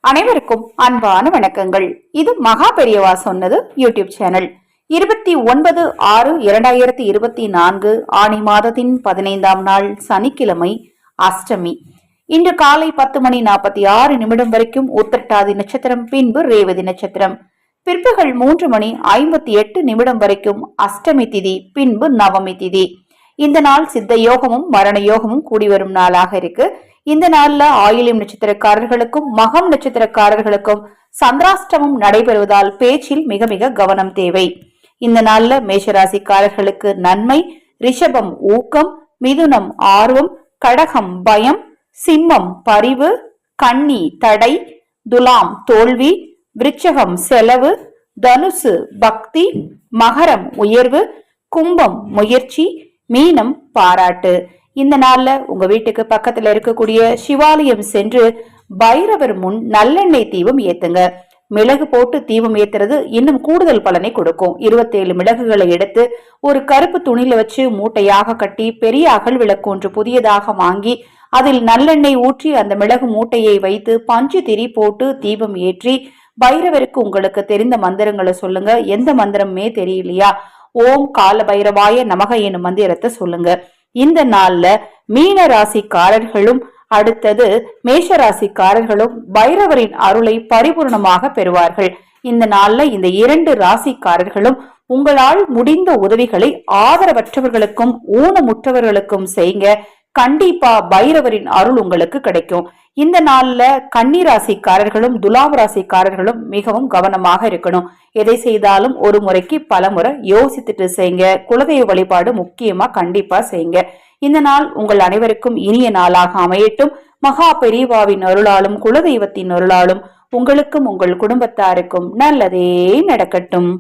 அனைவருக்கும் அன்பான வணக்கங்கள். இது மகா பெரியவா சொன்னது யூடியூப் சேனல். 29/6/2024 ஆணி மாதத்தின் 15ஆம் நாள் சனிக்கிழமை அஷ்டமி. இன்று காலை 10:46 வரைக்கும் உத்திரட்டாதி நட்சத்திரம், பின்பு ரேவதி நட்சத்திரம். பிற்பகல் 3:58 வரைக்கும் அஷ்டமி திதி, பின்பு நவமி திதி. இந்த நாள் சித்த யோகமும் மரண யோகமும் கூடி வரும் நாளாக இருக்கு. இந்த நாள்ல ஆயிலியம் நட்சத்திரக்காரர்களுக்கும் மகம் நட்சத்திரக்காரர்களுக்கும் சந்திராஷ்டமம் நடைபெறுவதால் பேச்சில் மிக மிக கவனம் தேவை. இந்த நாள்ல மேஷராசிக்காரர்களுக்கு நன்மை, ரிஷபம் ஊக்கம், மிதுனம் ஆர்வம், கடகம் பயம், சிம்மம் பரிவு, கன்னி தடை, துலாம் தோல்வி, விருச்சகம் செலவு, தனுசு பக்தி, மகரம் உயர்வு, கும்பம் முயற்சி, மீனம் பாராட்டு. இந்த நாள்ல உங்க வீட்டுக்கு பக்கத்துல இருக்கக்கூடிய சிவாலயம் சென்று பைரவர் முன் நல்லெண்ணெய் தீபம் ஏத்துங்க. மிளகு போட்டு தீபம் ஏத்துறது இன்னும் கூடுதல் பலனை கொடுக்கும். 27 மிளகுகளை எடுத்து ஒரு கருப்பு துணியில வச்சு மூட்டையாக கட்டி பெரிய அகல் விளக்கு ஒன்று புதியதாக வாங்கி அதில் நல்லெண்ணெய் ஊற்றி அந்த மிளகு மூட்டையை வைத்து பஞ்சு திரி போட்டு தீபம் ஏற்றி பைரவருக்கு உங்களுக்கு தெரிந்த மந்திரங்களை சொல்லுங்க. எந்த மந்திரமே தெரியலையா, ஓம் கால பைரவாய நமக என்னும் மந்திரத்தை சொல்லுங்க. இந்த நாள்ல மீன ராசிக்காரர்களும் அடுத்தது மேஷ ராசிக்காரர்களும் பைரவரின் அருளை பரிபூர்ணமாக பெறுவார்கள். இந்த நாள்ல இந்த 2 ராசிக்காரர்களும் உங்களால் முடிந்த உதவிகளை ஆதரவற்றவர்களுக்கும் ஊனமுற்றவர்களுக்கும் செய்யுங்க. கண்டிப்பா பைரவரின் அருள் உங்களுக்கு கிடைக்கும். இந்த நாள்ல கன்னி ராசிக்காரர்களும் துலாம் ராசிக்காரர்களும் மிகவும் கவனமாக இருக்கணும். எதை செய்தாலும் ஒரு முறைக்கு பல முறை யோசித்துட்டு செய்யுங்க. குலதெய்வ வழிபாடு முக்கியமா கண்டிப்பா செய்யுங்க. இந்த நாள் உங்கள் அனைவருக்கும் இனிய நாளாக அமையட்டும். மகா பெரியவாவின் அருளாலும் குலதெய்வத்தின் அருளாலும் உங்களுக்கும் உங்கள் குடும்பத்தாருக்கும் நல்லதே நடக்கட்டும்.